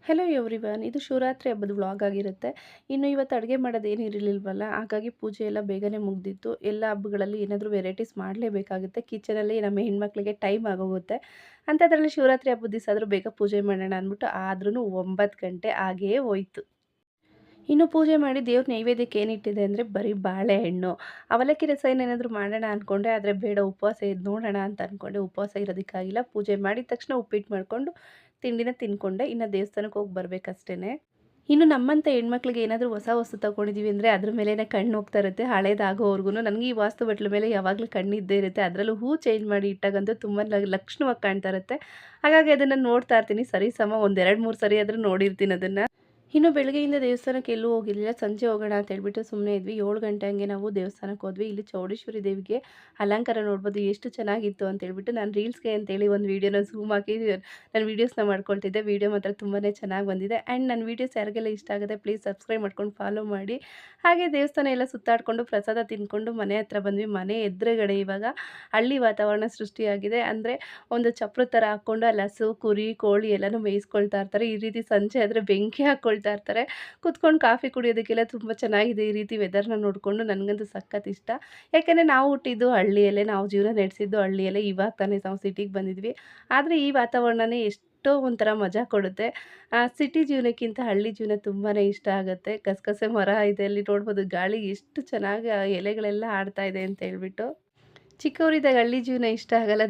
Hello everyone, ಇದು ಶಿವರಾತ್ರಿ ಹಬ್ಬದ vlog ಆಗಿರುತ್ತೆ. ಇನ್ನು ಇವತ್ತು ಅಡುಗೆ ಮಾಡೋದೇನು ಇರಲಿಲ್ವಲ್ಲ, ಹಾಗಾಗಿ ಪೂಜೆ ಎಲ್ಲ ಬೇಗನೆ ಮುಗ್ದಿತ್ತು. ಎಲ್ಲ ಹಬ್ಬಗಳಲ್ಲಿ ಏನಾದರೂ ವೆರೈಟೀಸ್ ಮಾಡಲೇಬೇಕಾಗುತ್ತೆ. ಕಿಚನಲ್ಲಿ ನಮ್ಮ ಹೆಣ್ಮಕ್ಳಿಗೆ ಟೈಮ್ ಆಗೋಗುತ್ತೆ. ಅಂಥದ್ರಲ್ಲಿ ಶಿವರಾತ್ರಿ ಹಬ್ಬದ ದಿವಸ ಆದರೂ ಬೇಗ ಪೂಜೆ ಮಾಡೋಣ ಅಂದ್ಬಿಟ್ಟು ಆದ್ರೂ 9 ಗಂಟೆ ಆಗೇ ಹೋಯ್ತು. ಇನ್ನು ಪೂಜೆ ಮಾಡಿ ದೇವ್ರ ನೈವೇದ್ಯಕ್ಕೆ ಏನಿಟ್ಟಿದೆ ಅಂದರೆ ಬರೀ ಬಾಳೆಹಣ್ಣು. ಅವಲಕ್ಕಿ ರಸ ಏನೇನಾದರೂ ಮಾಡೋಣ ಅಂದ್ಕೊಂಡೆ, ಆದರೆ ಬೇಡ ಉಪವಾಸ ಇದ್ದು ನೋಡೋಣ ಅಂತ ಅಂದ್ಕೊಂಡೆ. ಉಪವಾಸ ಇರೋದಕ್ಕಾಗಿಲ್ಲ. ಪೂಜೆ ಮಾಡಿದ ತಕ್ಷಣ ಉಪ್ಪಿಟ್ಟು ಮಾಡಿಕೊಂಡು ತಿಂಡಿನ ತಿಂದ್ಕೊಂಡೆ. ಇನ್ನು ದೇವಸ್ಥಾನಕ್ಕೆ ಹೋಗಿ ಬರಬೇಕಷ್ಟೇ. ಇನ್ನು ನಮ್ಮಂಥ ಹೆಣ್ಮಕ್ಳಿಗೆ ಏನಾದರೂ ಹೊಸ ವಸ್ತು ತಗೊಂಡಿದ್ದೀವಿ ಅಂದರೆ ಅದ್ರ ಮೇಲೇನೆ ಕಣ್ಣು ಹೋಗ್ತಾ ಇರುತ್ತೆ. ಹಳೇದಾಗೋವರ್ಗು ನನಗೆ ಈ ವಾಸ್ತು ಬಟ್ಲ ಮೇಲೆ ಯಾವಾಗಲೂ ಕಣ್ಣಿದ್ದೇ ಇರುತ್ತೆ. ಅದರಲ್ಲೂ ಹೂ ಚೇಂಜ್ ಮಾಡಿ ಇಟ್ಟಾಗಂತೂ ತುಂಬ ಲಕ್ಷಣವಾಗಿ ಕಾಣ್ತಾ ಇರುತ್ತೆ. ಹಾಗಾಗಿ ಅದನ್ನು ನೋಡ್ತಾ ಇರ್ತೀನಿ. ಸರಿ ಸಮ ಒಂದು 2, 3 ಸರಿ ಆದರೂ ನೋಡಿರ್ತೀನಿ ಅದನ್ನು. ಇನ್ನು ಬೆಳಗ್ಗೆಯಿಂದ ದೇವಸ್ಥಾನಕ್ಕೆ ಎಲ್ಲೂ ಹೋಗಿರಲಿಲ್ಲ. ಸಂಜೆ ಹೋಗೋಣ ಅಂತ ಹೇಳ್ಬಿಟ್ಟು ಸುಮ್ಮನೆ ಇದ್ವಿ. 7 ಗಂಟೆ ಹಂಗೆ ನಾವು ದೇವಸ್ಥಾನಕ್ಕೆ ಹೋದ್ವಿ. ಇಲ್ಲಿ ಚೌಡೇಶ್ವರಿ ದೇವಿಗೆ ಅಲಂಕಾರ ನೋಡ್ಬೋದು ಎಷ್ಟು ಚೆನ್ನಾಗಿತ್ತು ಅಂತ ಹೇಳ್ಬಿಟ್ಟು ನಾನು ರೀಲ್ಸ್‌ಗೆ ಅಂತೇಳಿ ಒಂದು ವೀಡಿಯೋನ ಝೂಮ್ ಹಾಕಿ ನಾನು ವೀಡಿಯೋಸ್ನ ಮಾಡ್ಕೊಳ್ತಿದ್ದೆ. ವೀಡಿಯೋ ಮಾತ್ರ ತುಂಬಾ ಚೆನ್ನಾಗಿ ಬಂದಿದೆ. ಆ್ಯಂಡ್ ನನ್ನ ವೀಡಿಯೋಸ್ ಯಾರಿಗೆಲ್ಲ ಇಷ್ಟ ಆಗುತ್ತೆ ಪ್ಲೀಸ್ ಸಬ್ಸ್ಕ್ರೈಬ್ ಮಾಡ್ಕೊಂಡು ಫಾಲೋ ಮಾಡಿ. ಹಾಗೆ ದೇವಸ್ಥಾನ ಎಲ್ಲ ಸುತ್ತಾಡಿಕೊಂಡು ಪ್ರಸಾದ ತಿಂದ್ಕೊಂಡು ಮನೆ ಹತ್ರ ಬಂದ್ವಿ. ಮನೆ ಎದುರುಗಡೆ ಇವಾಗ ಹಳ್ಳಿ ವಾತಾವರಣ ಸೃಷ್ಟಿಯಾಗಿದೆ. ಅಂದರೆ ಒಂದು ಚಪ್ರದ ಥರ ಹಾಕ್ಕೊಂಡು ಅಲ್ಲಿ ಹಸು, ಕುರಿ, ಕೋಳಿ ಎಲ್ಲನೂ ಮೇಯಿಸ್ಕೊಳ್ತಾ ಇರ್ತಾರೆ. ಈ ರೀತಿ ಸಂಜೆ ಆದರೆ ಬೆಂಕಿ ಹಾಕ್ಕೊಳ್ತಾ ಇರ್ತಾರೆ. ಕುತ್ಕೊಂಡು ಕಾಫಿ ಕುಡಿಯೋದಕ್ಕೆಲ್ಲ ತುಂಬ ಚೆನ್ನಾಗಿದೆ. ಈ ರೀತಿ ವೆದರ್‌ನ ನೋಡಿಕೊಂಡು ನನಗಂತೂ ಸಖತ್ ಇಷ್ಟ. ಯಾಕೆಂದರೆ ನಾವು ಹುಟ್ಟಿದ್ದು ಹಳ್ಳಿಯಲ್ಲೇ, ನಾವು ಜೀವನ ನಡೆಸಿದ್ದು ಹಳ್ಳಿಯಲ್ಲೇ. ಇವಾಗ ತಾನೇ ನಾವು ಸಿಟಿಗೆ ಬಂದಿದ್ವಿ. ಆದರೆ ಈ ವಾತಾವರಣನೇ ಎಷ್ಟೋ ಒಂಥರ ಮಜಾ ಕೊಡುತ್ತೆ. ಸಿಟಿ ಜೀವನಕ್ಕಿಂತ ಹಳ್ಳಿ ಜೀವನ ತುಂಬಾ ಇಷ್ಟ ಆಗುತ್ತೆ. ಗಸಗಸೆ ಮರ ಇದೆ ಅಲ್ಲಿ ನೋಡ್ಬೋದು. ಗಾಳಿ ಎಷ್ಟು ಚೆನ್ನಾಗಿ ಆ ಎಲೆಗಳೆಲ್ಲ ಆಡ್ತಾ ಇದೆ ಅಂತ ಹೇಳ್ಬಿಟ್ಟು. ಚಿಕ್ಕವರಿದ್ದಾಗ ಹಳ್ಳಿ ಜೀವನ ಇಷ್ಟ ಆಗಲ್ಲ.